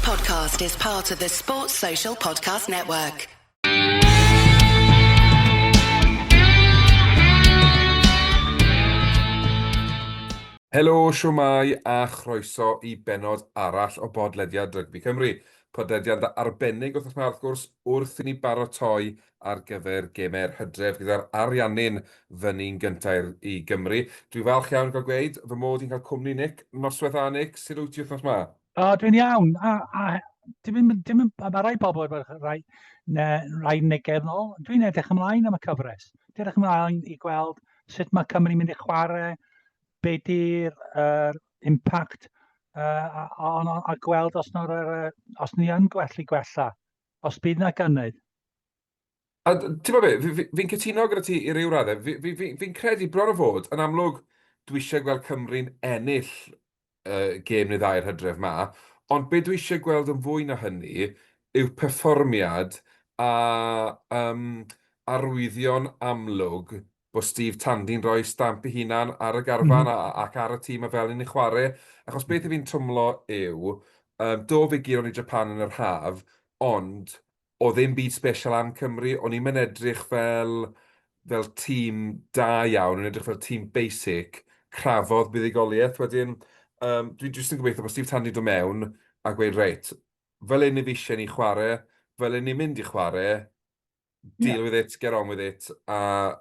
podcast is part of the Sports Social Podcast Network. Helo, siwmai a chroeso i benod arall o bodlediad Rygbi Cymru. Podlediad arbennig wrth wrth gwrs wrth i ni baratoi ar gyfer gemau'r Hydref gyda'r ariannyn fyny'n gyntaf i Gymru. Dwi'n falch iawn gael gweud fy mod i'n cael cwmni Nic, noswaith a Nic, sydd wyt ti wrthnos yma? Dwi'n iawn. Mae rai bobl wedi rai negeddol. Dwi'n edrych ymlaen am y cyfres. Dwi'n edrych ymlaen i gweld sut mae Cymru'n mynd i chwarae, be di'r impact a gweld os ni yn gwella, os bydd yna gynnydd. A ti'n meddwl be, fi'n cytuno gyda ti i ryw raddau. Fi'n credu bron o fod, yn amlwg, dwi eisiau gweld Cymru'n ennill gêm neu ddau'r Hydref ma, ond be dwi eisiau gweld yn fwy na hynny yw perfformiad a arwyddion amlwg bod Steve Tandy'n rhoi stamp ei hunan ar y garfan ac ar y tîm a fel ni'n ei chwarae. Achos beth fi'n twmlo yw, do fe giro ni Japan yn yr haf, ond o ddim byd special am Cymru, o'n i'n edrych fel tîm da iawn, o'n edrych fel tîm basic, crafodd buddigoliaeth. Wedyn, dwi'n jyst yn gobeithio bod Steve Tandy dod mewn a gweud, reit, fel un i fi eisiau ni chwarae, fel un i'n mynd i chwarae, deal with it, get on with it, a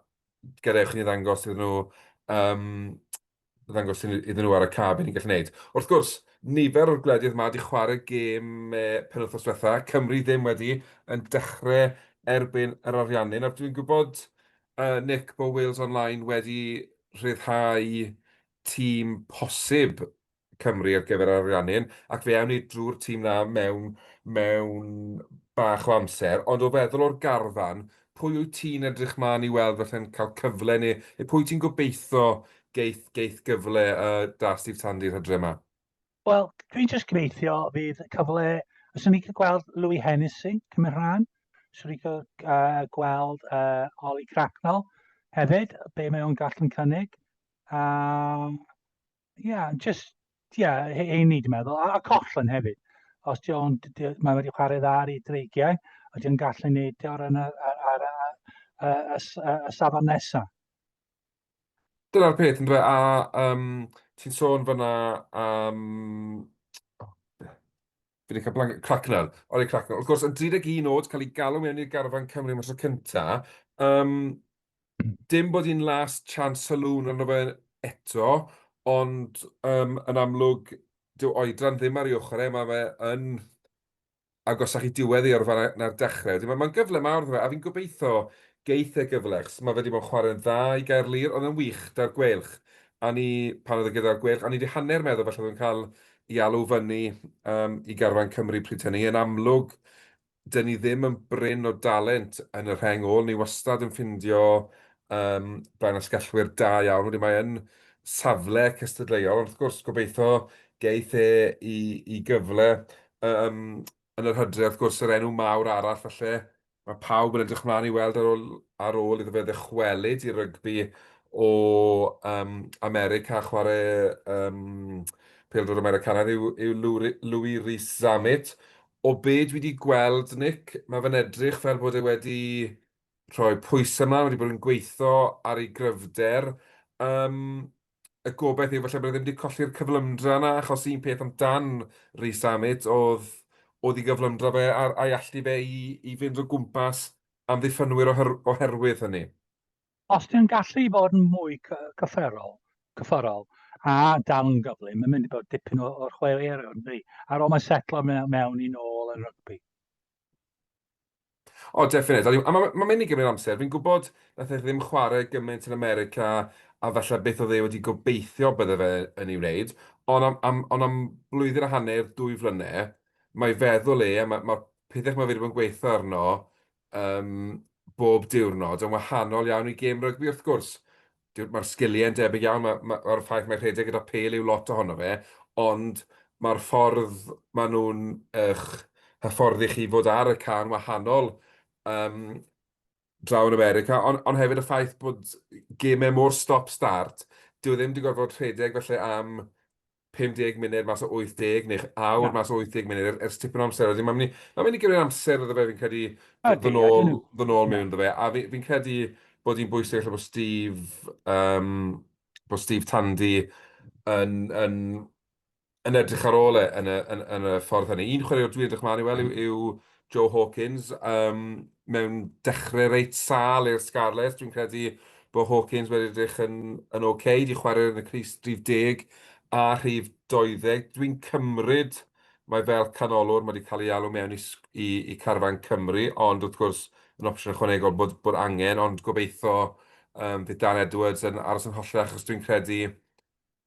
gadewch ni ddangos iddyn nhw, iddyn nhw ar y cab i ni'n gallu gwneud. Wrth gwrs, nifer o'r gwledydd yma wedi chwarae gêm penwythnos diwetha. Cymru ddim wedi yn dechrau erbyn yr ariannyn. A dwi'n gwybod, Nick, bod Wales Online wedi rhyddhau tîm posib Cymru ar gyfer yr ariannyn, ac fe awn ni drwy'r tîm na mewn bach o amser. Ond o feddwl o'r garfan, pwy wyt ti'n edrych mlaen i weld falle'n cael cyfle neu pwy ti'n gobeithio geith gyfle da Steve Tandy'r Hydref yma? Wel, dwi'n jyst gobeithio fydd cyfle, os ni cael gweld Louis Hennessy cymryd rhan, os ni cael gweld Oli Cracknell hefyd, be mae o'n gallu'n cynnig. Ein ni dwi'n meddwl, a Collin hefyd. Os mae wedi chwarae dda ar ei dreigiau, a dwi'n gallu neud ar y safon nesaf. Dyna'r peth, yn dweud, a ti'n sôn fyna fi wedi cael blank Cracknell, Oli Cracknell. Wrth gwrs, yn 31 oed, cael ei galw mewn i'r garfan Cymru mas o cynta, dim bod hi'n last chance saloon arno fe eto, ond yn amlwg, dyw oedran ddim ar ei ochr mae fe yn agosach i diwedd i orfan na'r dechrau. Mae'n gyfle mawr, a fi'n gobeithio geith e gyflech. Mae fe wedi bod yn chwarae'n dda i Gaerlir, ond yn wych da'r gwelch. A ni, pan oedd e gyda'r gwelch, a ni wedi hanner meddwl falle oedd yn cael i alw fyny i garfan Cymru pryd hynny. Yn amlwg, dyn ni ddim yn bryn o dalent yn y rheng ôl. Ni wastad yn ffindio blaen asgellwyr da iawn. Wedi mae yn safle cystadleuol. Wrth gwrs, gobeithio geith e i gyfle yn yr Hydref. Wrth gwrs, yr enw mawr arall falle. Mae pawb yn edrych mlaen i weld ar ôl iddo fe ddychwelyd i rygbi o America chwarae pêl-droed Americanaidd yw Louis Rhys-Zammit. O be dwi wedi gweld, Nick, mae fe'n edrych fel bod e wedi rhoi pwysau yma, wedi bod yn gweithio ar ei gryfder. Y gobaith yw falle bod e ddim wedi colli'r cyflymdra yna, achos un peth amdan Rhys-Zammit oedd i gyflymdra fe a'i allu fe i fynd o gwmpas am ddiffynwyr oherwydd hynny. Os dwi'n gallu bod yn mwy cyfforol a dal yn gyflym, mae'n mynd i bod dipyn o'r chwaraewyr ar ôl mae setlo mewn i nôl yn rygbi. O, definite. A mae'n mynd i gymryd amser. Fi'n gwybod nath e ddim chwarae gymaint yn America a falle beth oedd e wedi gobeithio bydde fe yn ei wneud. Ond am blwyddyn a hanner, 2 flynedd, mae feddwl a mae pethau mae wedi bod yn gweithio arno bob diwrnod yn wahanol iawn i gêm rygbi, wrth gwrs. Mae'r sgiliau yn debyg iawn, mae'r ffaith mae rhedeg gyda pêl yw lot ohono fe, ond mae'r ffordd maen nhw'n hyfforddi chi fod ar y can wahanol draw yn America, ond hefyd y ffaith bod gemau mor stop-start, dyw ddim wedi gorfod rhedeg felly am 50 munud mas o 80 neu awr Na. mas o 80 munud ers tipyn o amser. Wedyn mae'n mynd i gymryd amser iddo fe, fi'n credu, Ydy, ydyn nhw. ddod nôl Na. mewn iddo fe. A fi'n credu bod hi'n bwysig allan bod Steve Tandy yn edrych ar ôl yn y ffordd hynny. Un chwaraewr dwi'n edrych mlaen i weld yw Joe Hawkins mewn dechrau reit sâl i'r Scarlets. Dwi'n credu bod Hawkins wedi edrych yn OK. Di chwarae yn y Cris rhif 10 a rhif 12. Dwi'n cymryd mae fel canolwr mae wedi cael ei alw mewn i Carwyn Cymru, ond wrth gwrs yn opsiwn ychwanegol bod angen, ond gobeithio bydd Dan Edwards yn aros yn hollach, achos dwi'n credu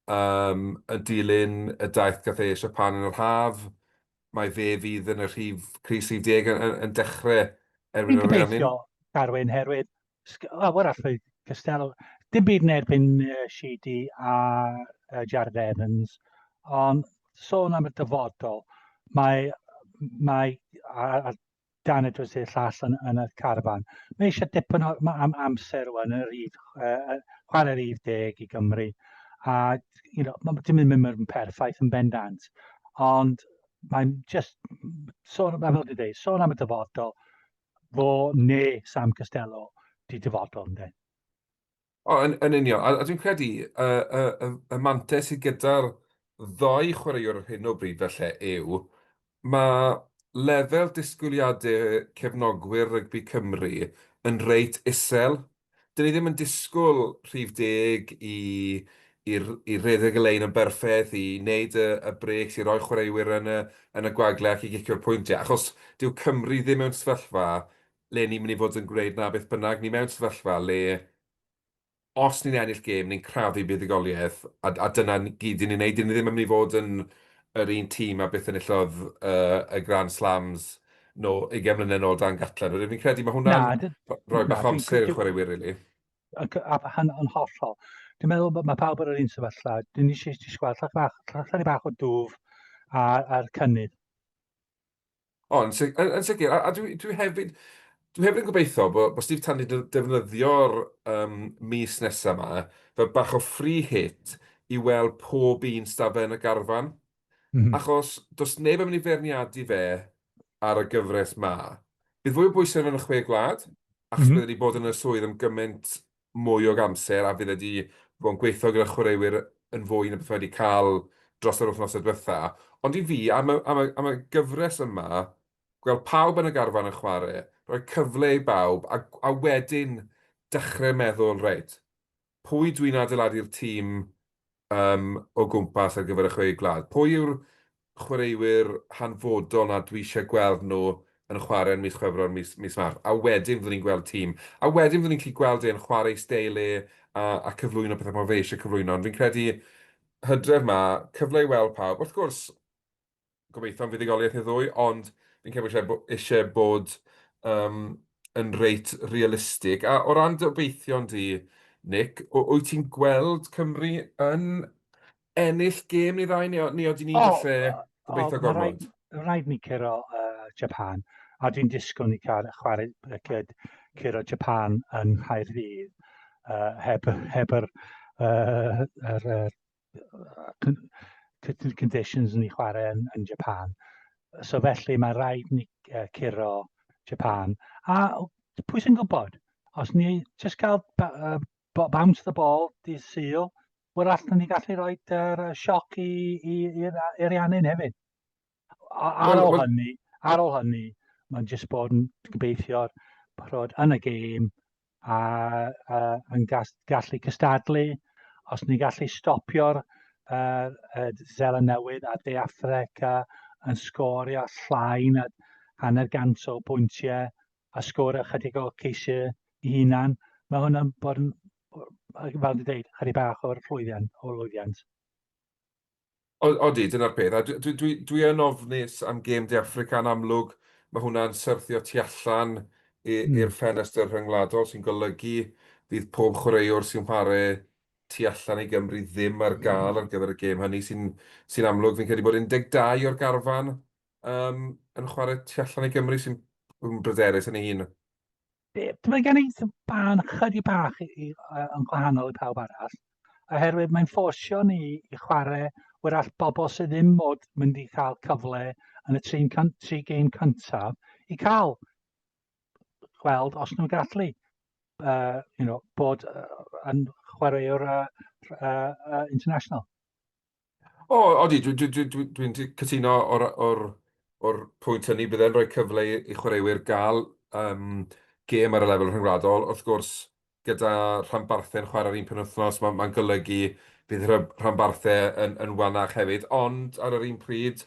yn dilyn y daith gath ei Japan yn yr haf. Mae fe fydd yn y Cris rhif 10 yn dechrau erbyn Dwi'n yr gobeithio, ariannin. Carwyn, herwydd, wrach fe, Costello, dim byd yn erbyn Sheedy a Jared Evans, ond sôn am y dyfodol, mae a Dan Edwards i'r llall yn y carfan. Mae eisiau dipyn o amser yn y chwarae rhif 10 i Gymru. A dim yn mynd yn perffaith yn bendant, ond mae'n just, sôn am y dyfodol, fo neu Sam Costello di dyfodol ynddo. O, yn union. A dwi'n credu y mantes sydd gyda'r ddoi chwaraewr ar hyn o bryd felly yw, mae lefel disgwyliadau cefnogwyr rygbi Cymru yn reit isel. Dyn ni ddim yn disgwyl rhif 10 i rhedeg y lein yn berffaith, i wneud y breaks, i roi chwaraewyr yn y gwagle ac i gicio'r pwyntiau. Achos dyw Cymru ddim mewn sefyllfa le ni'n mynd i fod yn gwneud na beth bynnag. Ni mewn sefyllfa le os ni'n ennill gêm, ni'n crafu buddigoliaeth, a dyna gyd ni'n neud. Ni ddim yn mynd i fod yn yr un tîm a beth enillodd y Grand Slams 20 mlynedd nôl dan Gatlan. Fi'n credu mae hwnna'n rhoi bach o amser i'r chwaraewyr, really. Yn hollol. Dwi'n meddwl mae pawb ar yr un sefyllfa. Dwi'n eisiau gweld llai bach o dwf a'r cynnydd. O, yn sicr. A dwi hefyd yn gobeithio bod Steve Tandy defnyddio'r mis nesaf yma fel bach o free hit i weld pob un stafell yn y garfan. Achos does neb yn mynd i ferniadu fe ar y gyfres ma. Bydd fwy o bwysau yn y chwe gwlad, achos bydd wedi bod yn y swydd am gymaint mwy o amser, a bydd wedi bod yn gweithio gyda chwaraewyr yn fwy na beth wedi cael dros yr wythnosau diwetha. Ond i fi, am y gyfres yma, gweld pawb yn y garfan yn chwarae, rhoi cyfle i bawb, a wedyn dechrau meddwl, reit, pwy dwi'n adeiladu'r tîm o gwmpas ar gyfer y chwe gwlad? Pwy yw'r chwaraewyr hanfodol na dwi eisiau gweld nhw yn chwarae yn mis Chwefror, mis Mawrth? A wedyn fyddwn ni'n gweld tîm. A wedyn fyddwn ni'n gallu gweld e'n chwarae steile a cyflwyno pethau mae fe eisiau cyflwyno. Ond fi'n credu Hydref yma, cyfle i weld pawb. Wrth gwrs, gobeithio'n fuddigoliaeth i ddwy, ond fi'n credu eisiau bod yn reit realistig. A o ran dy obeithion di, Nick, wyt ti'n gweld Cymru yn ennill gêm ni ddau, neu oedden ni'n gallu gobeithio gormod? Mae rhaid ni curo Japan, a dwi'n disgwyl ni cael chwarae curo Japan yn Nghaerdydd heb yr conditions ni chwarae yn Japan. So felly mae rhaid ni curo Japan. A pwy sy'n gwybod? Os ni just cael bounce the ball dydd Sul, wel allan ni gallu rhoi sioc i'r ariannau hefyd. Ar ôl hynny, mae'n just bod yn gobeithio'r bod yn y gêm yn gallu cystadlu. Os ni gallu stopio'r Zela Newydd a De Affrica yn sgorio llain a hanner gant o bwyntiau a sgorio chydig o ceisiau i hunan, mae hwnna'n bod yn, fel dwi'n dweud, chydig bach o'r llwyddiant. Odi, dyna'r peth. Dwi yn ofnus am gêm De Affrica yn amlwg. Mae hwnna'n syrthio tu allan i'r ffenestr rhyngwladol sy'n golygu fydd pob chwaraewr sy'n chwarae tu allan i Gymru ddim ar gael ar gyfer y gêm hynny sy'n amlwg. Fi'n credu bod 12 o'r garfan yn chwarae tu allan i Gymru sy'n bryderus yn ei hun. Mae gen i ban chydig bach yn gwahanol i pawb arall, oherwydd mae'n fforsio ni i chwarae wrach bobl sydd ddim mod mynd i cael cyfle yn y tri gêm cyntaf i cael gweld os nhw'n gallu bod yn chwaraewr international. O, odi, dwi'n cytuno o'r pwynt hynny, bydd e'n rhoi cyfle i chwaraewyr gael gêm ar y lefel rhyngwladol. Wrth gwrs, gyda rhanbarthau'n chwarae'r un penwythnos, mae'n golygu bydd rhanbarthau yn wanach hefyd, ond ar yr un pryd,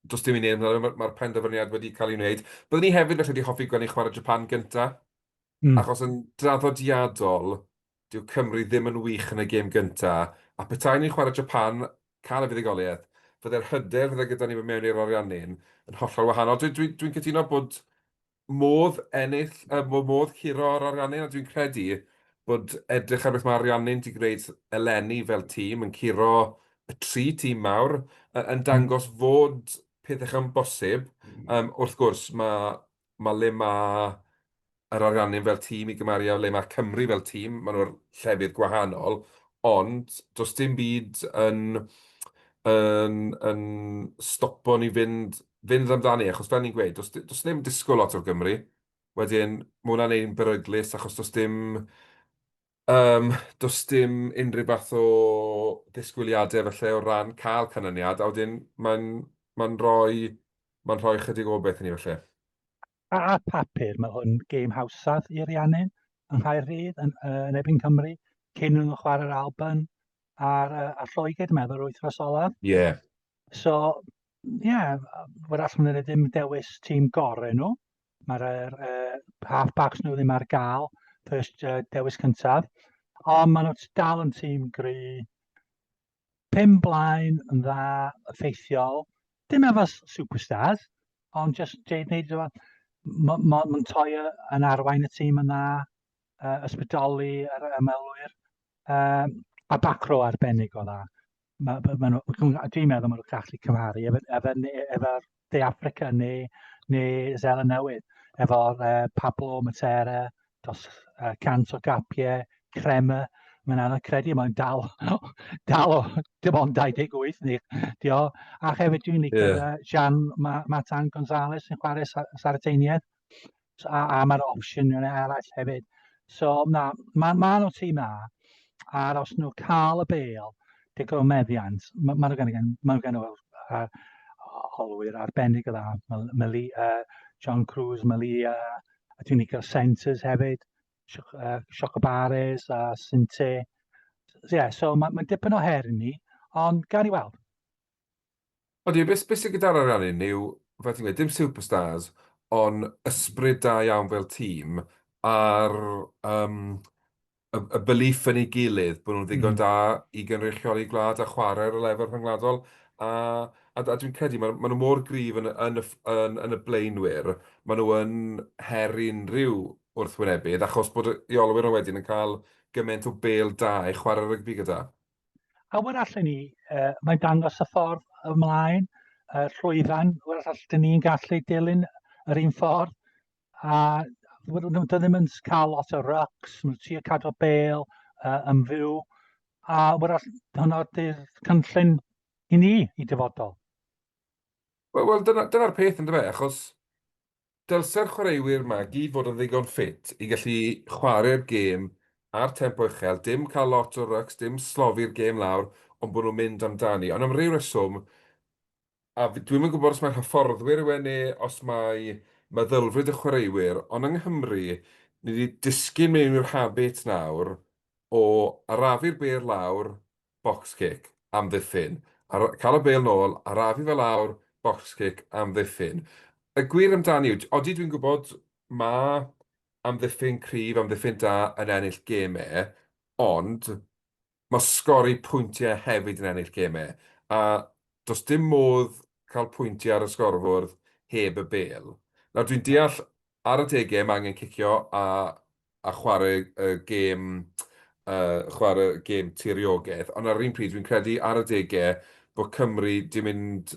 does dim i wneud, mae'r penderfyniad wedi cael ei wneud. Byddwn ni hefyd felly wedi hoffi gweld ni chwarae Japan gyntaf, achos yn draddodiadol, dyw Cymru ddim yn wych yn y gêm gyntaf, a petai ni'n chwarae Japan, cael y fuddugoliaeth, fydde'r hyder fydde gyda ni mewn i'r oriannu'n yn hollol wahanol. Dwi'n cytuno bod modd ennill, modd curo o'r ariannu'n, a dwi'n credu bod edrych ar beth mae ariannu'n wedi gwneud eleni fel tîm, yn curo y tri tîm mawr, yn dangos fod pethau yn bosib. Wrth gwrs, mae le mae yr ariannu'n fel tîm i gymaru â le mae Cymru fel tîm, maen nhw'r llefydd gwahanol, ond does dim byd yn stopo ni fynd amdani, achos fel ni'n gweud, does ddim disgwyl lot o'r Gymru. Wedyn, mae hwnna'n ein beryglus, achos does dim unrhyw fath o ddisgwyliadau felly o ran cael canlyniad, a wedyn mae'n rhoi chydig o beth i ni felly. A papur, mae hwn gêm hawsaf i'r Rhiannon yng Nghaerdydd yn ebyn Cymru, cyn nhw'n chwarae'r Alban a'r Lloegr, dwi'n meddwl, wythnos olaf. Ie. So, wrach nhw ddim dewis tîm gorau nhw. Mae'r halfbacks nhw ddim ar gael, first dewis cyntaf. Ond maen nhw dal yn tîm gry. 5 blaen yn dda, effeithiol. Dim efo superstars, ond just wneud Montoya yn arwain y tîm yna, ysbrydoli yr ymwelwyr, a Dechrau arbennig o dda. Dwi'n meddwl maen nhw'n gallu cymharu efo'r De Affrica neu Seland Newydd, efo'r Pablo Matera, dros 100 o gapiau, Crema. Mae'n anodd credu, mae'n dal o dim ond 28 ni. A hefyd dwi'n licio Jean Matan Gonzalez yn chwarae Sardianiaid. A mae'r opsiwn yn eraill hefyd. So, mae nhw tîm A, a os nhw cael y bêl, digon o meddiant, mae nhw gen olwyr arbennig o dda. John Cruz, Malia, a dwi'n licio centres hefyd. Chocobares a sy'n. So mae'n dipyn o her i ni, ond gael i weld. Odi, beth sydd gyda'r ariannu'n yw, fel ti'n gweud, dim superstars, ond ysbryd da iawn fel tîm, a'r y belief yn ei gilydd bod nhw'n ddigon da i gynrychioli gwlad a chwarae ar y lefel rhyngwladol. A dwi'n credu, maen nhw mor gryf yn y blaenwyr, maen nhw yn her unrhyw wrthwynebydd, achos bod y olwyr nhw wedyn yn cael gymaint o bêl da i chwarae rygbi gyda. A wrach ni, mae'n dangos y ffordd ymlaen, llwyfan, wrach allwn ni'n gallu dilyn yr un ffordd, a nhw ddim yn cael lot o rucks, nhw'n trio cadw bêl yn fyw, a wrach hwnna ydy'r cynllun i ni i dyfodol. Wel, dyna'r peth yn dweud, achos dylse'r chwaraewyr yma gyd fod yn ddigon ffit i gallu chwarae'r gêm ar tempo uchel, dim cael lot o rucks, dim slofi'r gêm lawr, ond bod nhw'n mynd amdani. Ond am ryw reswm, a dwi'm yn gwybod os mae'n hyfforddwyr yw neu os mae meddylfryd y chwaraewyr, ond yng Nghymru, ni wedi disgyn mewn i'r habit nawr o arafu'r bêl lawr, box kick, amddiffyn. Cael y bêl nôl, arafu fel lawr, box kick, amddiffyn. Y gwir amdani yw, odi dwi'n gwybod mae amddiffyn cryf, amddiffyn da yn ennill gemau, ond mae sgori pwyntiau hefyd yn ennill gemau. A does dim modd cael pwyntiau ar y sgorfwrdd heb y bêl. Nawr dwi'n deall ar y degau mae angen cicio a chwarae gêm tiriogaeth, ond ar yr un pryd dwi'n credu ar y degau bod Cymru di mynd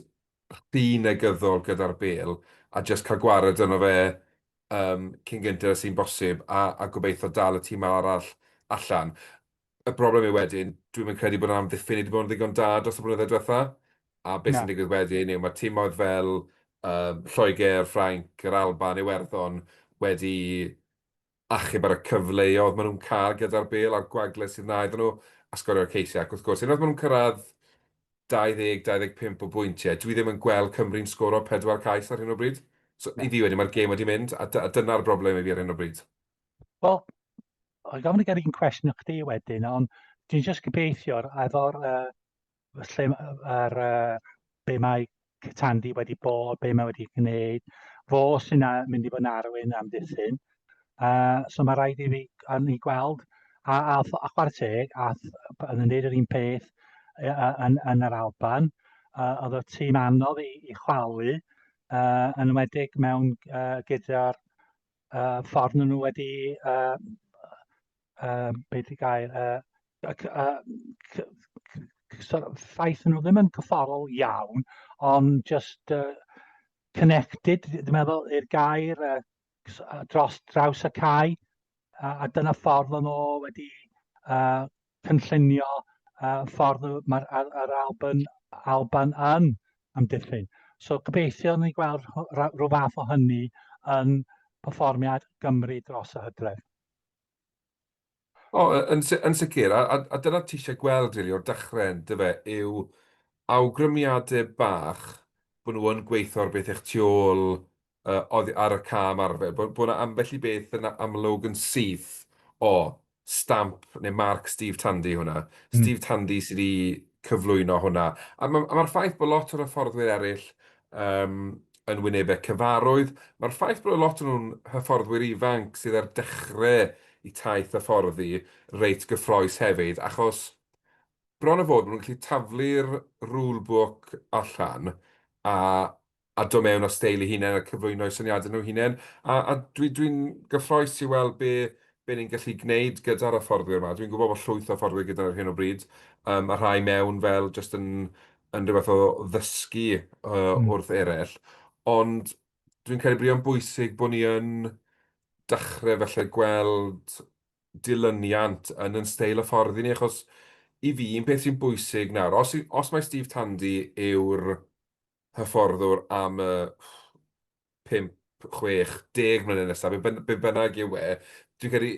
rhy negyddol gyda'r bêl a jyst cael gwared yno fe cyn gyntaf sy'n bosib a gobeithio dal y tîm arall allan. y broblem yw wedyn, dwi'n mynd credu bod yna amddiffyn i wedi bod yn ddigon da dros y blynyddoedd diwetha. A beth Na. sy'n digwydd wedyn yw mae tîmoedd fel Lloegr, Ffrainc, yr Alban, Iwerddon wedi achub ar y cyfleoedd maen nhw'n cael gyda'r bel a'r gwagle sydd na iddyn nhw a sgorio'r ceisiau. Ac wrth gwrs, unwaith maen nhw'n cyrraedd 20-25 o bwyntiau, dwi ddim yn gweld Cymru'n sgoro 4 cais ar hyn o bryd. So, Na. i fi wedyn, mae'r gêm wedi mynd, a dyna'r broblem i fi ar hyn o bryd. Wel, o'n gofyn i gael un cwestiwn o chdi wedyn, ond dwi'n just gobeithio efo'r be mae Cytandi wedi bod, be mae wedi gwneud, fo sy'n mynd i fod yn arwyn am ddiffyn. So mae rhaid i fi yn ei gweld, a chwarae teg, yn gwneud yr un peth yn yr Alban. Oedd y tîm anodd i chwalu, yn ymwedig mewn gyda'r ffordd nhw wedi, beth i gael, ffaith nhw ddim yn cyfforol iawn, ond just connected, dwi'n meddwl, i'r gair dros draws y cae, a dyna ffordd o'n nhw wedi cynllunio ffordd mae'r Alban yn amddiffyn. So gobeithio ni gweld rhyw fath o hynny yn perfformiad Gymru dros y Hydref. O, yn sicr, a dyna ti eisiau gweld rili o'r dechrau, dyfe, yw awgrymiadau bach bod nhw yn gweithio ar beth eich tu ôl ar y cam arfer, bod yna ambell i beth yn amlwg yn syth o stamp neu marc Steve Tandy hwnna. Steve Tandy sydd wedi cyflwyno hwnna. A mae'r ffaith bod lot o'r hyfforddwyr eraill yn wynebau cyfarwydd, mae'r ffaith bod lot o'n nhw'n hyfforddwyr ifanc sydd ar dechrau i taith hyfforddi reit gyffroes hefyd, achos bron o fod, maen nhw'n gallu taflu'r rulebook allan a do mewn o steil eu hunain a cyflwyno'u syniadau nhw hunain. A dwi'n gyffroes i weld be ni'n gallu gwneud gyda'r hyfforddwyr yma. Dwi'n gwybod bod llwyth o hyfforddwyr gyda'r hyn o bryd. A rhai mewn fel just yn rhywbeth o ddysgu wrth eraill. Ond dwi'n credu bod yn bwysig bod ni yn dechrau felly gweld dilyniant yn steil y ffordd i ni, achos i fi, un peth sy'n bwysig nawr, os mae Steve Tandy yw'r hyfforddwr am y 5, 6, 10 mlynedd nesaf, be bynnag yw dwi'n credu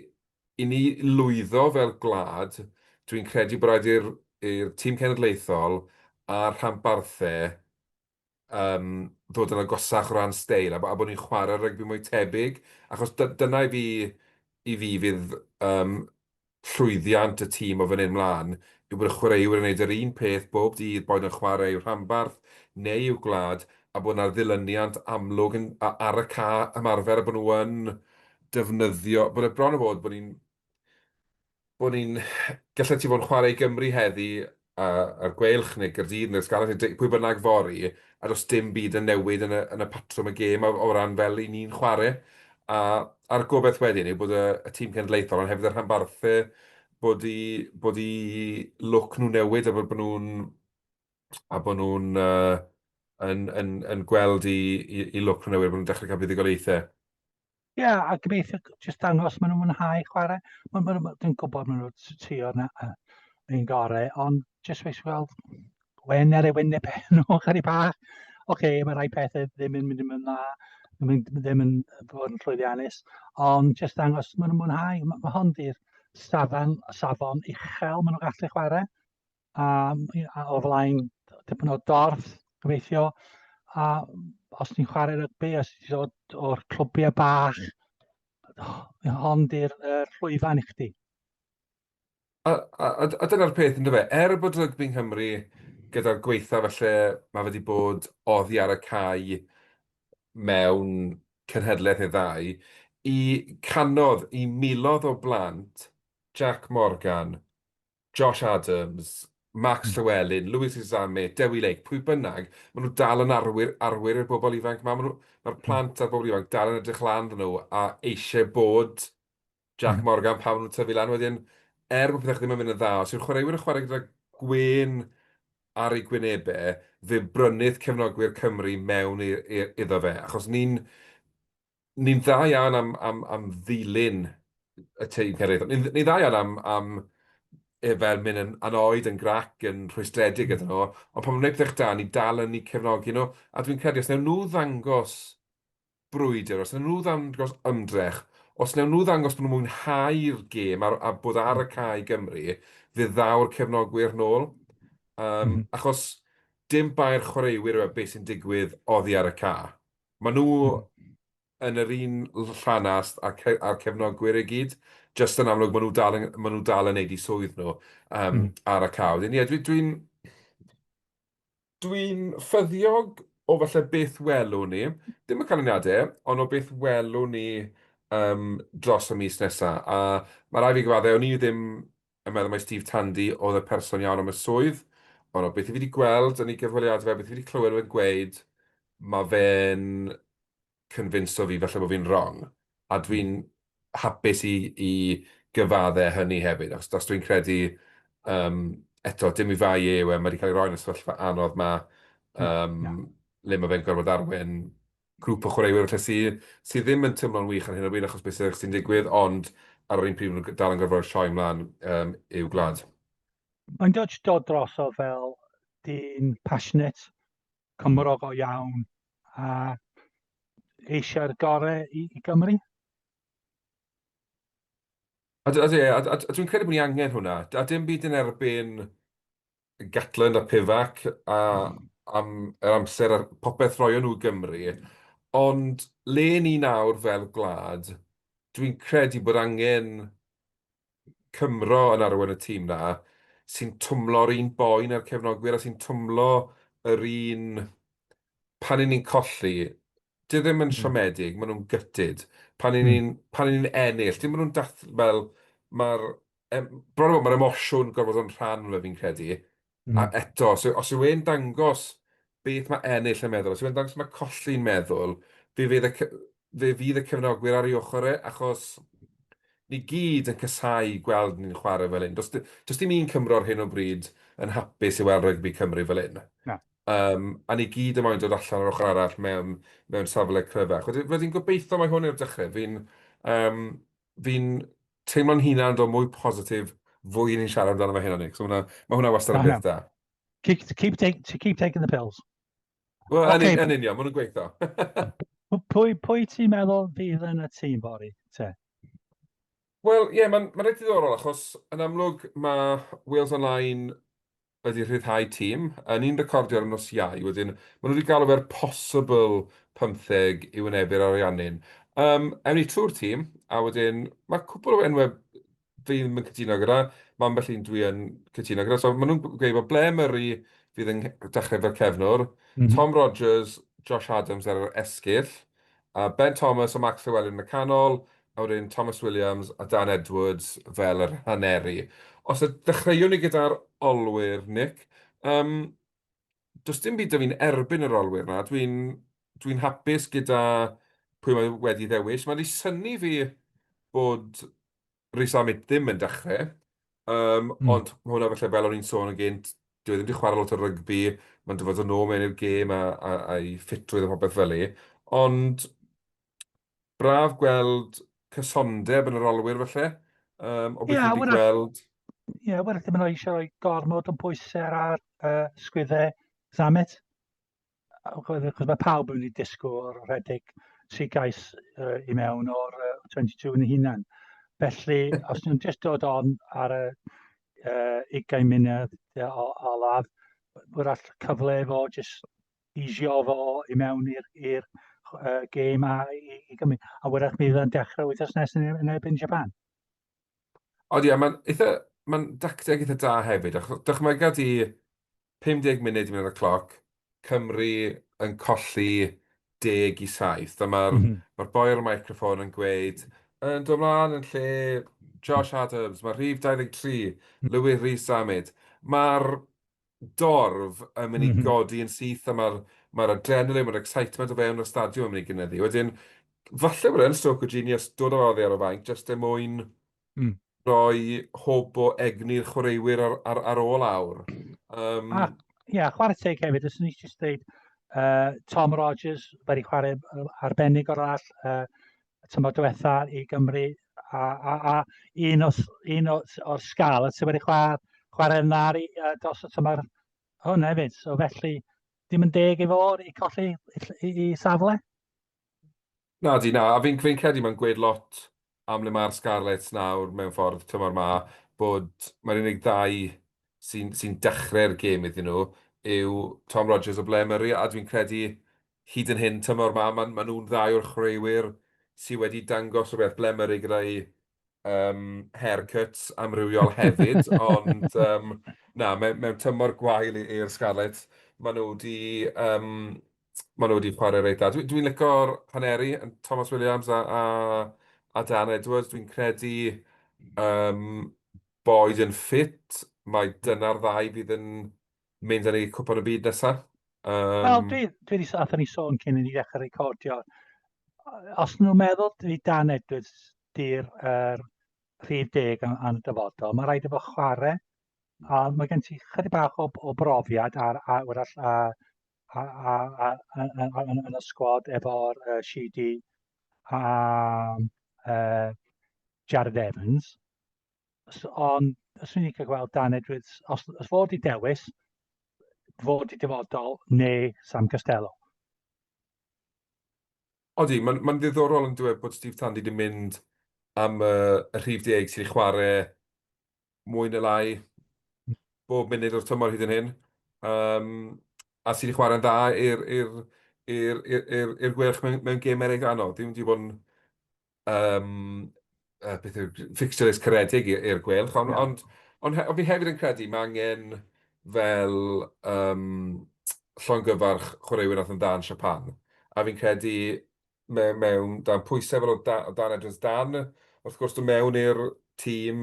i ni lwyddo fel gwlad, dwi'n credu bod rhaid i'r tîm cenedlaethol a'r rhanbarthau ddod yn agosach o ran steil a bod ni'n chwarae rygbi mwy tebyg, achos dyna i fi fydd llwyddiant y tîm o fan hyn mlaen, yw bod y chwaraewyr yn gwneud yr un peth bob dydd, boed yn chwarae i'w rhanbarth neu i'w gwlad, a bod yna'r ddilyniant amlwg ar y ca ymarfer a bod nhw yn defnyddio, bod y bron o fod bod ni'n gallu ti fod yn chwarae i Gymru heddi ar gweilch neu Gaerdydd neu Sgarath pwy bynnag fori, a does dim byd yn newid yn y patrwm y gêm o ran fel i ni'n chwarae. A'r gobaith wedyn yw bod y tîm cenedlaethol, ond hefyd y rhanbarthau, bod i look nhw newid a bod nhw'n yn gweld i look nhw newid, bod nhw'n dechrau cael buddigolaethau. Ie, a gobeithio jyst dangos maen nhw'n mwynhau chwarae. Dwi'n gwybod maen nhw'n trio un gorau, ond jyst weis gweld wen ar ei wyneb nhw chydig bach. Oce, mae rai pethau ddim yn mynd yn dda, ddim yn fod yn llwyddiannus, ond jyst dangos maen nhw'n mwynhau. Mae hwn di'r safon uchel maen nhw'n gallu chwarae. O flaen dipyn o dorf, gobeithio. A os ni'n chwarae rygbi, os ti'n dod o'r clwbiau bach, hon di'r llwyfan i chdi. A dyna'r peth, ynddo fe, bod rygbi yng Nghymru gyda'r gweitha felly mae wedi bod oddi ar y cae mewn cenhedlaeth neu ddau, i canodd i miloedd o blant, Jack Morgan, Josh Adams, Max Llywelyn, Lewis Izame, Dewi Lake, pwy bynnag, maen nhw dal yn arwyr i'r bobl ifanc. Mae'r plant a'r bobl ifanc dal yn edrych lan nhw a eisiau bod Jack Morgan pan nhw'n tyfu lan wedyn, bod pethau ddim yn mynd yn dda. Os yw'r chwaraewyr yn chwarae gyda gwyn ar ei gwynebau, fe brynydd cefnogwyr Cymru mewn iddo fe. Achos ni'n dda iawn am ddilyn y tîm cenedlaethol. Ni'n dda iawn am fel mynd yn anoed, yn grac, yn rhwystredig gyda nhw, ond pan mae'n gwneud da, ni dal yn ei cefnogi nhw, a dwi'n credu, os newn nhw ddangos brwydr, os newn nhw ddangos ymdrech, os newn nhw ddangos bod nhw'n mwynhau'r gêm a bod ar y cae Gymru, fydd ddaw'r cefnogwyr nôl. Achos dim bair chwaraewyr yw beth sy'n digwydd oddi ar y ca. Maen nhw yn yr un llanast a'r cefnogwyr i gyd, jyst yn amlwg maen nhw dal yn neud i swydd nhw ar y ca. Wedyn, ie, dwi'n ffyddiog o falle beth welwn ni, dim y canlyniadau, ond o beth welwn ni dros y mis nesaf. A mae rai fi gyfaddau, o'n i ddim yn meddwl mai Steve Tandy oedd y person iawn am y swydd, ond o beth i fi wedi gweld yn ei gyfweliadau fe, beth i fi wedi clywed yn gweud, mae fe'n convinso fi falle bod fi'n wrong. A dwi'n hapus i gyfaddau hynny hefyd, os dwi'n credu eto, dim i fai yw, mae wedi cael ei roi yn y sefyllfa anodd le mae fe'n gorfod arwen grŵp o chwaraewyr sy ddim yn teimlo'n wych ar hyn o bryd achos beth sy'n digwydd, ond ar yr un pryd nhw'n dal yn gorfod sioi mlaen i'w gwlad. Mae'n dod dros o fel dyn passionate, cymrog o iawn, a eisiau'r gorau i Gymru. A dwi'n credu bod ni angen hwnna. A dim byd yn erbyn Gatland a Pifac am yr amser a popeth roi nhw i Gymru. Ond le ni nawr fel gwlad, dwi'n credu bod angen Cymro yn arwain y tîm na sy'n twmlo'r un boen ar cefnogwyr a sy'n twmlo yr un pan ni'n colli. Dy ddim yn siomedig, maen nhw'n gytid. Pan ni'n ennill, dim maen nhw'n fel bron o bod, mae'r emosiwn gorfod yn rhan fe fi'n credu. A eto, os yw e'n dangos beth mae ennill yn meddwl, os yw e'n dangos mae colli'n meddwl, fe fydd y cefnogwyr ar ei ochr achos ni gyd yn casau gweld ni'n chwarae fel un. Does dim un Cymro ar hyn o bryd yn hapus i weld rygbi Cymru fel un. A ni gyd yn moyn dod allan o'r ochr arall mewn safle cryfach. Wedyn gobeithio mae hwn yw'r dechrau. Fi'n teimlo'n hunan dod mwy positif fwy ni'n siarad amdano fe hyn o'n ni. So mae hwnna wastad yn beth da. Keep taking the pills. Wel, yn union, mae nhw'n gweithio. Pwy ti'n meddwl fydd yn y tîm bori te? Wel, ie, mae'n rhaid diddorol achos yn amlwg mae Wales Online wedi rhyddhau tîm. Ni'n recordio'r nos Iau, wedyn maen nhw wedi galw fe'r possible 15 i wynebu'r ariannyn. Ewn ni trwy'r tîm, a wedyn mae cwpl o enwau fi ddim yn cytuno gyda, mae ambell un dwi yn cytuno gyda. So maen nhw'n gweud bod Ble Murray fydd yn dechrau fel cefnwr, Tom Rogers, Josh Adams ar yr esgyll, Ben Thomas a Max Llewellyn yn y canol, a wedyn Thomas Williams a Dan Edwards fel yr haneri. Os y dechreuwn ni gyda'r olwyr, Nick, does dim byd o fi'n erbyn yr olwyr na. Dwi'n hapus gyda pwy mae wedi ddewis. Mae'n ei syni fi bod Rhys Amit ddim yn dechrau, ond hwnna felly fel o'n i'n sôn yn gynt, dwi ddim wedi chwarae lot o rygbi, mae'n dyfod yn ôl mewn i'r gêm a'i ffitrwydd a popeth fel i. Ond braf gweld cysondeb yn yr olwyr felly, o beth wedi gweld. Ie, wel, ddim yn eisiau rhoi gormod o bwysau ar sgwyddau Zamet. Chos mae pawb yn ei disgwyl o'r rhedeg sigais i mewn o'r 22 yn ei hunan. Felly, os nhw'n just dod on ar y 20 munud olaf, wrach cyfle efo just isio fo i mewn i'r gêm a i Gymru. A wrach bydd yn dechrau wythnos nesaf yn erbyn Japan. Ond ie, mae'n dacteg eitha da hefyd. Dychmyga di 50 munud i mewn y cloc, Cymru yn colli 10 i 7. A mae'r boi ar y microffon yn gweud, yn dod mlaen yn lle Josh Adams, mae rhif 23, Lewis Rhys Amid. Mae'r dorf yn mynd i godi yn syth, a mae'r adrenaline, mae'r excitement o fewn y stadiwm yn mynd i gynyddu. Wedyn, falle bod yn stroke o genius dod o oddi ar y fainc, jyst er mwyn roi hob o egni'r chwaraewyr ar ôl awr. Ie, chwarae teg hefyd, ys ni eisiau dweud Tom Rogers wedi chwarae arbennig o'r all tymor diwetha i Gymru, a o'r sgal, sydd wedi chwarae yna dros y tymor hwn hefyd. So felly, dim yn deg i fod i colli i safle. Na, a fi'n credu mae'n gweud lot am le mae'r Scarlets nawr mewn ffordd tymor ma, bod mae'r unig ddau sy'n dechrau'r gêm iddyn nhw yw Tom Rodgers o Ble Murray, a dwi'n credu hyd yn hyn tymor ma, ma nhw'n ddau o'r chwaraewyr sydd wedi dangos rhywbeth. Ble Murray gyda'i haircuts amrywiol hefyd, ond na, mewn tymor gwael i'r Scarlets, maen nhw wedi chwarae reit dda. Dwi'n licio'r paneri, Thomas Williams a Dan Edwards. Dwi'n credu Boyd yn ffit. Mae dyna'r ddau fydd yn mynd â ni cwpan y byd nesaf. Wel, dwi wedi athyn ni sôn cyn i ni ddechrau recordio. Os nhw'n meddwl Dan Edwards di'r rhif deg yn y dyfodol, mae rhaid efo chwarae. A mae gen ti chydig bach o brofiad yn y sgwad efo'r Sheedy a Jared Evans. Ond os ni'n cael gweld Dan Edwards, os fod i dewis, fod i dyfodol neu Sam Costello. Odi, mae'n ddiddorol yn dweud bod Steve Tandy wedi mynd am y rhif deg sydd wedi chwarae mwy neu lai bob munud o'r tymor hyd yn hyn. A sydd wedi chwarae'n dda i'r gwerch mewn gêm eraill anodd. Ddim wedi bod yn beth yw'r fixtures caredig i'r gwelch, ond fi hefyd yn credu mae angen fel llongyfarch chwaraewyr nath yn dan Japan. A fi'n credu mewn dan pwysau fel o Dan Edwards Dan, wrth gwrs dwi'n mewn i'r tîm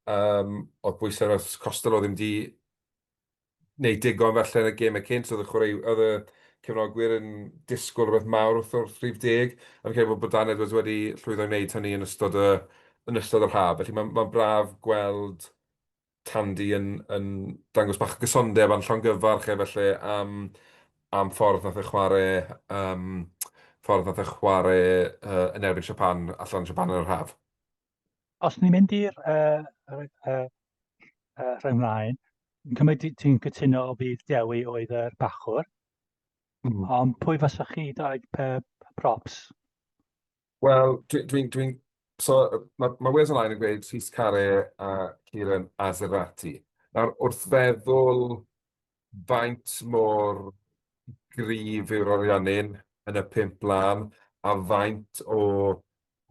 oedd bwysau fel Costello ddim wedi wneud digon felly yn y gêm y cynt, oedd y cefnogwyr yn disgwyl rhywbeth mawr wrth rhif deg, a fi'n credu bod Dan Edwards wedi llwyddo i wneud hynny yn ystod yr haf. Felly mae'n braf gweld Tandy yn dangos bach gysondeb a'n llongyfarch felly am ffordd nath e chwarae yn erbyn Japan allan Japan yn yr haf. Os ni'n mynd i'r rhwng mlaen, cymryd ti'n cytuno o bydd Dewi oedd yr bachwr, ond pwy fasach chi dau props? Wel, so mae Wales Online yn gweud Rhys Carre a Ciaran Azerati. Nawr, wrth feddwl faint mor gryf yw'r orianyn yn y 5 blan, a faint o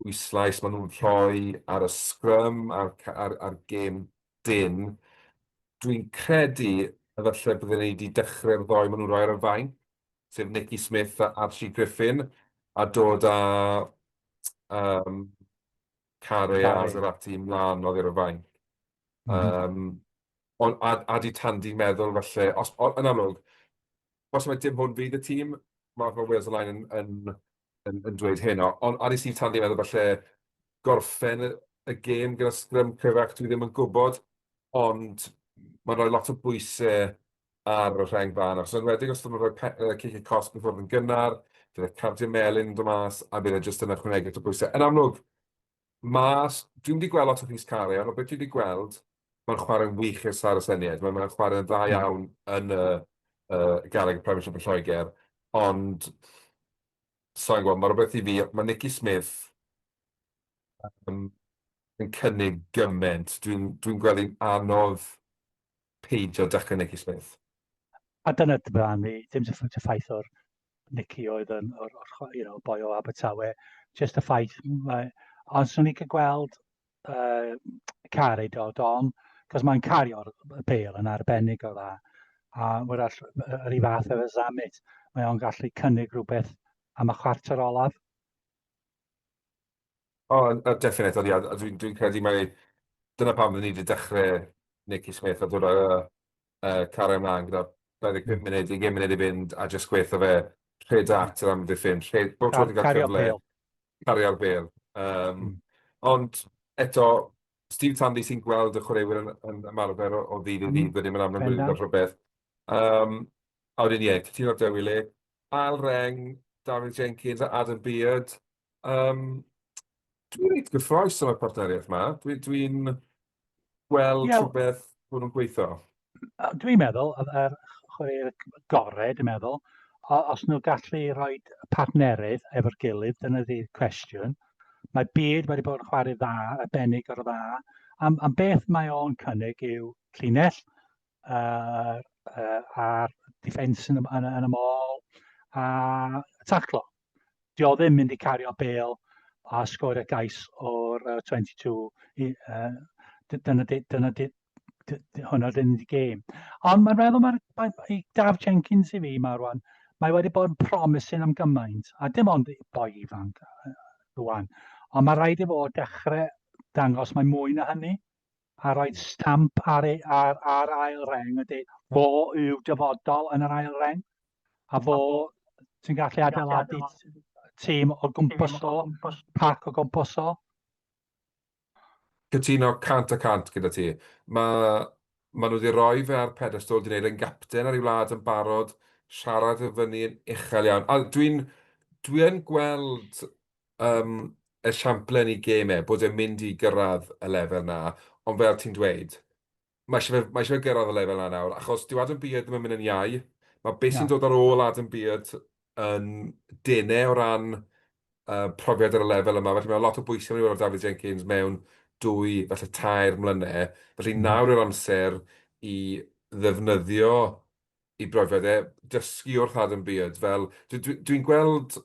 bwyslais maen nhw'n rhoi ar y scrum, ar gêm dyn, dwi'n credu efallai byddwn ni wedi dechrau'r ddoi maen nhw'n rhoi ar y fain, sef Nicky Smith a Archie Griffin, a dod â Carre a Azerati mlaen oddi ar y fain. A di Tandy meddwl falle, yn amlwg, os mae dim hwn fydd y tîm, mae Wales Online yn dweud hyn, ond a di Steve Tandy meddwl falle gorffen y gêm gyda sgrym cyfach, dwi ddim yn gwybod, ond mae'n rhoi lot o bwysau ar y rheng fan. Os yn wedi, os ydyn nhw'n rhoi cic y cosb yn ffordd yn gynnar, bydd y cardiau melyn yn dod mas, a bydd e jyst yn ychwanegu at y bwysau. Yn amlwg, dwi'n wedi gweld lot o Rhys Carre, ond beth dwi wedi gweld, mae'n chwarae'n wych i'r Sar Ysyniad. Mae'n chwarae'n dda iawn yn y Galeg Premiership yn Lloegr, ond so'n gweld, mae rhywbeth i fi, mae Nicky Smith yn cynnig gymaint. Dwi'n gweld hi'n anodd peidio dechrau Nicky Smith. A dyna dyfan mi, dim y ffaith o'r Nicky oedd yn boi o Abertawe, just y ffaith. Ond swn i'n cael gweld Carre dod on, cos mae'n cario'r bêl yn arbennig o dda. A wrach yr un fath efo Zammit, mae o'n gallu cynnig rhywbeth am y chwarter olaf. Definite, dwi'n credu mai dyna pam ni wedi dechrau Nicky Smith a dod â Carre ymlaen gyda 25 munud, 20 munud i fynd a jyst gweithio fe rhed at yr amddiffyn ffilm. Bob tro wedi cael cyfle. Cario'r bêl. Ond eto, Steve Tandy sy'n gweld y chwaraewyr yn ymarfer o ddydd i ddydd, wedyn mae'n amlwg yn rhywbeth. A wedyn ie, cytuno'r Dewi le. Al Reng, David Jenkins a Adam Beard. Dwi'n reit gyffroes am y partneriaeth yma. Dwi'n gweld Ie, rhywbeth bod nhw'n gweithio. dwi'n meddwl, yr chwarae'r gorau, dwi'n meddwl, os nhw gallu rhoi partnerydd efo'r gilydd, dyna di'r cwestiwn. Mae byd wedi bod yn chwarae dda, arbennig o'r dda. Am beth mae o'n cynnig yw llinell a'r defence yn y môl a taclo. Dio ddim mynd i cario bêl a sgorio gais o'r 22. Hwnnw ddim di gêm. Ond mae'n meddwl mae Daf Jenkins i fi yma rwan, mae wedi bod yn promising am gymaint, a dim ond boi ifanc rwan. Ond mae rhaid i fod dechrau dangos mae mwy na hynny, a rhoi stamp ar ail reng, a dweud fo yw dyfodol yn yr ail reng, a fo ti'n gallu adeiladu tîm o gwmpas o, pac o gwmpas o. Cytuno 100% gyda ti. Ma nhw wedi rhoi fe ar pedestol, wedi gwneud yn gapten ar ei wlad yn barod, siarad y fyny yn uchel iawn. A dwi'n gweld esiample yn ei gemau bod e'n mynd i gyrraedd y lefel na, ond fel ti'n dweud, mae eisiau fe gyrraedd y lefel na nawr, achos dyw Adam Byd ddim yn mynd yn iau. Mae beth sy'n dod ar ôl Adam Byd yn denau o ran profiad ar y lefel yma. Felly mae lot o bwysau yn o'r David Jenkins mewn 2, falle 3 mlynedd. Felly nawr yw'r amser i ddefnyddio i brofiadau, dysgu wrth Adam Byd. Fel, dwi'n gweld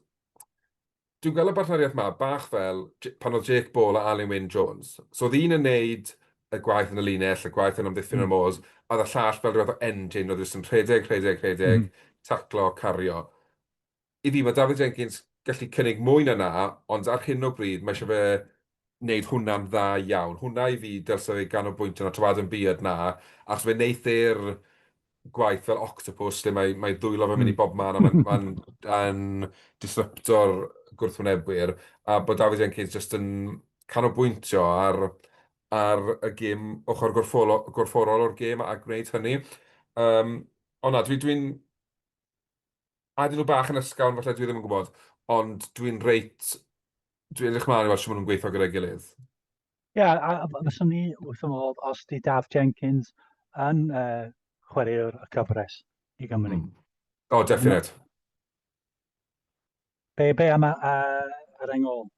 y bartneriaeth yma bach fel pan oedd Jake Ball a Alun Wyn Jones. So oedd un yn neud y gwaith yn y linell, y gwaith yn amddiffyn y môs, a oedd y llall fel rhywbeth o engine, oedd yn rhedeg, taclo, cario. I fi, mae David Jenkins gallu cynnig mwy na na, ond ar hyn o bryd, mae eisiau fe wneud hwnna'n dda iawn. Hwnna i fi dylse fe ganolbwyntio na trwad yn byd na, achos fe wneith e'r gwaith fel octopus, lle mae dwylo fe'n mynd i bob man, a mae'n disruptor gwrthwynebwyr, a bod David Jenkins jyst yn canolbwyntio ar y gêm ochr gorfforol o'r gêm a gwneud hynny. Ond na, dwi'n adyn nhw bach yn ysgawn, falle dwi ddim yn gwybod, ond dwi'n edrych mlaen i weld sy'n nhw'n gweithio gyda'i gilydd. Ie, a fyswn ni wrth ymwneud os di Daf Jenkins yn chwaraewr y cyfres i Gymru. O, definite. Be am yr engol?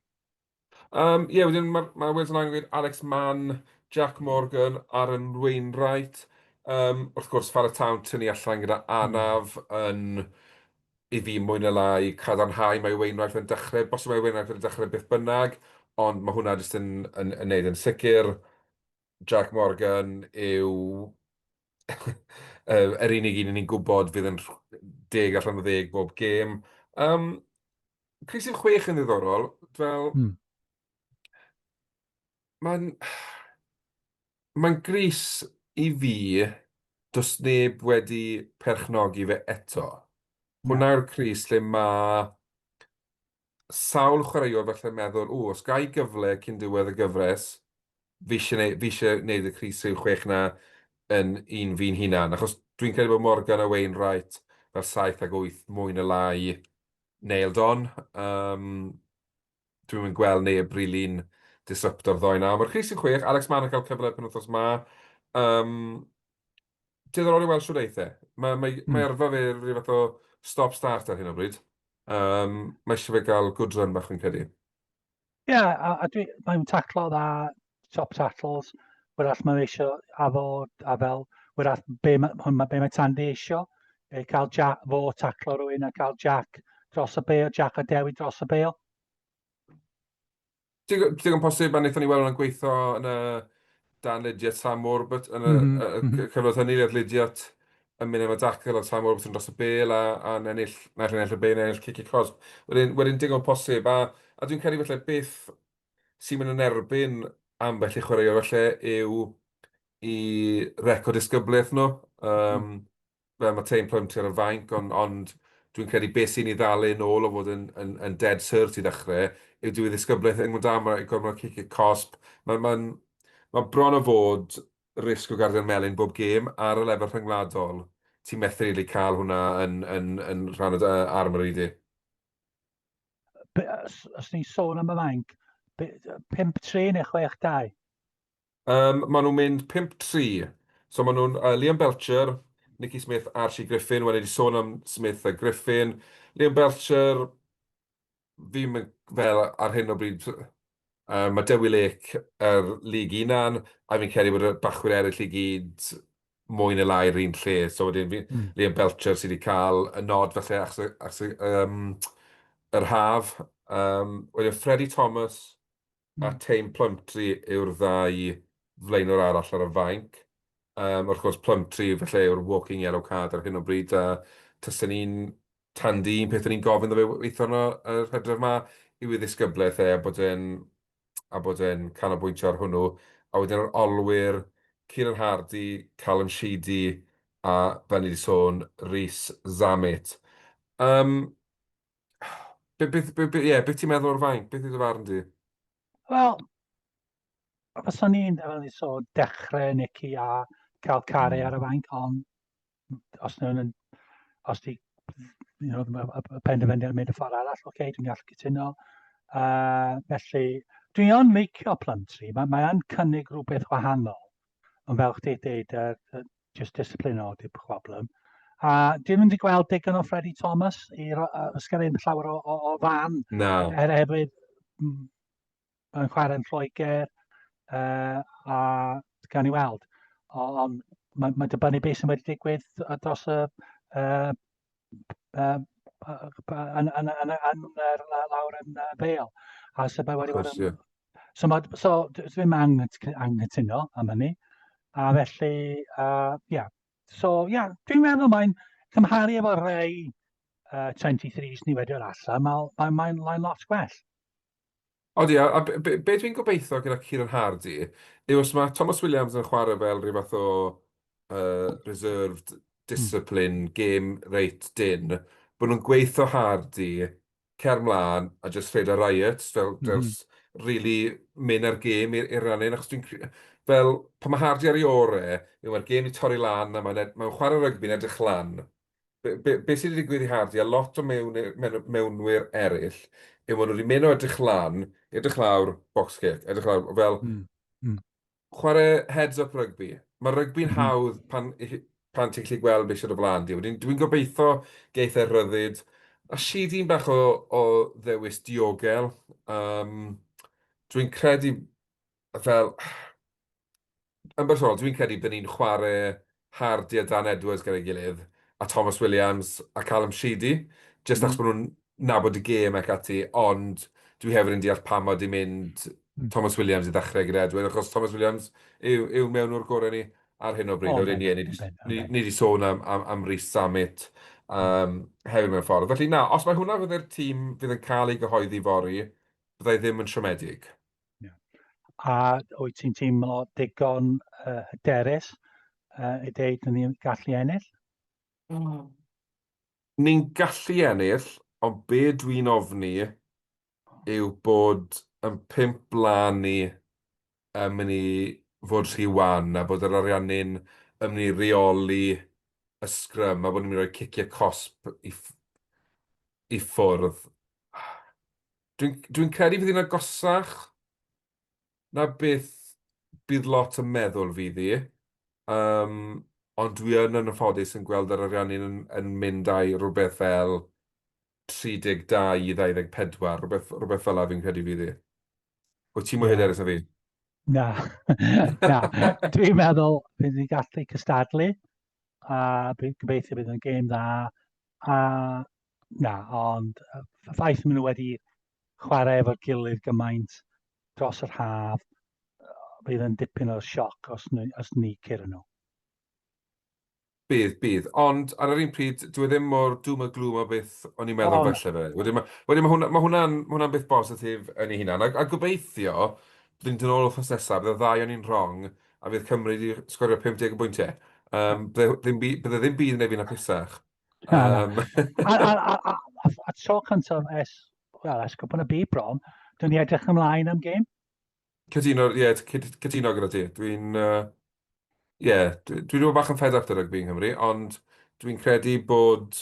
Ie, wedyn mae Wales yn gweud Alex Mann, Jack Morgan, Aaron Wainwright. Wrth gwrs, Farah Town tynnu allan gyda Anaf yn i fi mwy na lai cadarnhau mae Wainwright yn dechrau. Bosib mae Wainwright yn dechrau beth bynnag, ond mae hwnna jyst yn neud yn sicr. Jack Morgan yw yr unig un ni'n gwybod fydd yn 10 allan o 10 bob gêm. Cris i'n 6 yn ddiddorol, fel mae'n gris i fi does neb wedi perchnogi fe eto. Hwna yw'r cris lle mae sawl chwaraewr felly meddwl, os gai gyfle cyn diwedd y gyfres, fi eisiau gwneud y cris i'w 6 na yn un fi'n hunan, achos dwi'n credu bod Morgan a Wainwright fel 7 ac 8 mwy na lai nailed on. Dwi'n mynd gweld neb rili'n disruptor ddoi na. Mae'r Chris yn 6, Alex Mann yn cael cyfle penwthnos yma. Diddorol i weld siwr eithaf. Mae arfa fe rhyw fath o stop-start ar hyn o bryd. Mae eisiau fe gael good run bach yn credu. Ie, mae'n taclo dda, top tackles, wrach mae eisiau a fel, wrach be mae Tandy eisiau, cael fo taclo rhywun a cael Jack dros y bêl, Jack a Dewi dros y bêl. Digon posib, a wnaethon ni weld hwnna'n gweithio yn y Dan Lydiat Sam Orbit, yn y cyfnod hynny, oedd Lydiat yn mynd am y dacl a Sam Orbit yn dros y bêl a ennill y bêl, ennill cic i cos. Wedyn digon posib, a dwi'n credu felly beth sy'n mynd yn erbyn ambell i chwaraewr felly yw i record disgyblaeth nhw. Fel mae Teim Plymti ar y fainc, ond dwi'n credu beth sy'n ei ddalu nôl o fod yn dead cert i ddechrau yw dwi'n ddisgyblaeth yn gwneud am i gormod cic i cosp. Mae bron o fod risg o gardio'n melyn bob gêm ar y lefel rhyngwladol. Ti'n methu rili cael hwnna yn rhan o armor i di. Os ni'n sôn am y fainc, 5-3 neu 6-2? Maen nhw'n mynd 5-3. So maen nhw'n Liam Belcher, Nicky Smith, Archie Griffin. Wedi sôn am Smith a Griffin. Liam Belcher, fi'n fel ar hyn o bryd, mae Dewi Lake lig unan, a fi'n credu bod y bachwyr eraill i gyd mwy neu lai yr un lle. So wedyn Liam Belcher sydd wedi cael y nod falle yr haf. Wedyn Freddie Thomas a Tame Plumtree yw'r ddau flaenwr arall ar y fainc. Wrth gwrs, Plumtree felly yw'r walking yellow card ar hyn o bryd. Tysyn ni'n tandi, un peth o'n i'n gofyn ddo fe weithio yno yr hydref yma yw i ddisgyblaeth a bod e'n canolbwyntio ar hwnnw. A wedyn yr olwyr, Kieran Hardy, Callum Sheedy a fel ni wedi sôn, Rhys Zammit. Beth ti'n meddwl o'r fainc? Beth yw dy farn di? Wel, fyswn ni'n, fel ni sôn, dechrau Nicky a cael caru ar y fainc, ond os di y penderfyniad yn mynd y ffordd arall, dwi'n gallu cytuno. Felly, dwi yn licio Plumtree. Mae'n cynnig rhywbeth wahanol. Ond fel chdi dweud, just disciplino di'r problem. Dwi'n mynd i gweld digon o Freddie Thomas i ysgyrraedd llawer o fan. Na. Hefyd, mae'n chwarae'n Lloegr, a gan i weld. Ond mae'n dibynnu beth sy'n wedi digwydd dros y lawr yn Bale. A sef wedi bod yn... So, dwi'n anghytuno am hynny. A felly, dwi'n meddwl mae'n cymharu efo rhai 23s ni wedi o'r allan, mae'n lot gwell. Odi, a be dwi'n gobeithio gyda Kieran Hardy yw os mae Thomas Williams yn chwarae fel rhyw fath o reserved discipline, game rate dyn, bod nhw'n gweithio Hardy, cer mlaen a just fed a riot, fel really mynd ar gêm i'r rannu, achos fel, pan mae Hardy ar ei ore, yw mae'r gêm i torri lan, a mae'n chwarae rygbi'n edrych lan. Be sydd wedi digwydd i Hardy, a lot o mewnwyr eraill, yw maen nhw wedi mynd o edrych lan, edrych lawr, box kick, edrych lawr, fel chwarae heads-up rygbi. Mae rygbi'n hawdd pan ti'n gallu gweld beth sydd o flaen di. Dwi'n gobeithio geith e ryddid. A Sheedy'n bach o ddewis diogel. Dwi'n credu fel... Yn bersonol, dwi'n credu bod ni'n chwarae Hardy a Dan Edwards gyda'i gilydd, a Thomas Williams a Callum Sheedy, jyst achos bod nhw'n nabod y gêm ac ati, ond dwi hefyd yn deall pam mod i mynd Thomas Williams i ddechrau gyda Edward, achos Thomas Williams yw mewn o'r gorau ni ar hyn o bryd. Ni wedi sôn am Rhys Zammit hefyd mewn ffordd. Felly na, os mae hwnna fydd tîm fydd yn cael ei gyhoeddi fori, byddai ddim yn siomedig. A wyt ti'n teimlo digon hyderus i dweud na ni'n gallu ennill? Ni'n gallu ennill, ond be dwi'n ofni yw bod yn 5 blan ni yn mynd i fod rhy wan, a bod yr ariannu'n yn mynd i reoli y sgrym, a bod ni'n mynd i roi ciciau cosp i ffwrdd. Dwi'n credu fydd hi'n agosach na beth bydd lot yn meddwl fydd hi. Ond dwi yn anffodus yn gweld yr ariannu'n yn mynd â'i rhywbeth fel 32 i 24, rhywbeth fel la fi'n credu fydd hi. Wyt ti'n mwy hyderus na fi? Na, dwi'n meddwl bydd ni'n gallu cystadlu, a gobeithio bydd yn gêm dda, ond y ffaith maen nhw wedi chwarae efo'r gilydd gymaint dros yr haf, bydd yn dipyn o sioc os ni cyr nhw. Bydd. Ond ar yr un pryd, dwi ddim mor dŵm y glwm o beth o'n i'n meddwl felly fe. Wedyn mae hwnna'n byth bositif yn ei hunan. A gobeithio, byddwn dyn ôl wrthnos nesaf, bydd y ddau o'n i'n wrong, a bydd Cymru wedi sgorio 50 bwyntiau. Bydde ddim byd yn efo na pisach. A tro cyntaf ers gwybod y byd bron, dwi'n ni edrych ymlaen am gêm? Cytuno gyda ti. Dwi'n dwi'n bach yn fed up dy rygbi yng Nghymru, ond dwi'n credu bod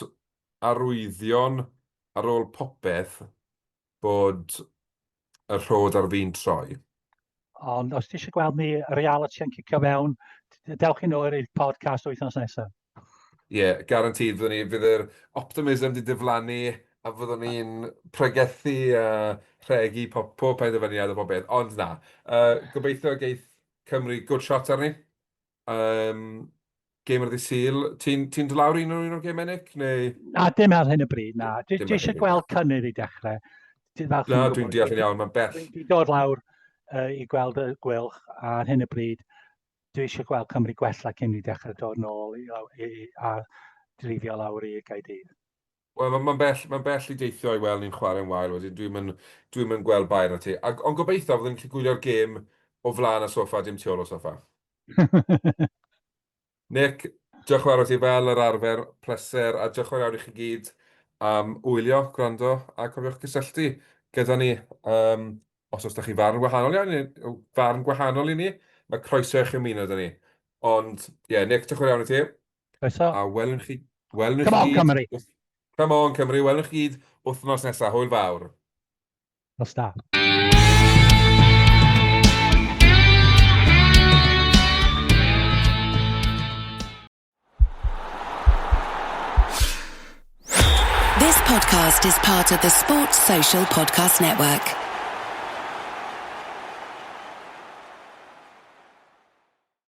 arwyddion ar ôl popeth bod y rhod ar fi'n troi. Ond os ti eisiau gweld ni reality yn cicio fewn, dewch i nôl i'r podcast wythnos nesaf. Guaranteed fydd yr optimism di diflannu a fyddwn ni'n pregethu a rhegi pob penderfyniad o bob beth. Ond na, gobeithio geith Cymru good shot arni. Gêm ar ddi Sul. Ti'n dod lawr un o'r gêm ennill? Neu... Na, dim ar hyn y bryd, na. Dwi eisiau gweld cynnydd i dechrau. Na, dwi'n deall yn iawn, mae'n bell. Dwi'n dod lawr i gweld y gwylch, a ar hyn y bryd, dwi eisiau gweld Cymru gwella cyn i dechrau dod nôl a drifio lawr i Gaerdydd. Wel, mae'n bell i deithio i weld ni'n chwarae'n wael wedyn. Dwi'n mynd gweld bair na ti. Ond gobeithio fyddwn ni'n gallu gwylio'r gêm o flaen y soffa, dim tu ôl o soffa. Nick, diolch yn fawr o ti fel yr arfer, pleser, a diolch yn fawr i chi gyd am wylio, gwrando, a cofiwch gysylltu gyda ni. Os oes da chi farn gwahanol i ni, mae croeso eich ymuno da ni. Ond, Nick, diolch yn fawr i ti. Croeso. A welwn chi Come on, Cymru! Come on, Cymru, welwn chi gyd wythnos nesaf. Hwyl fawr. Nos da. This podcast is part of the Sports Social Podcast Network.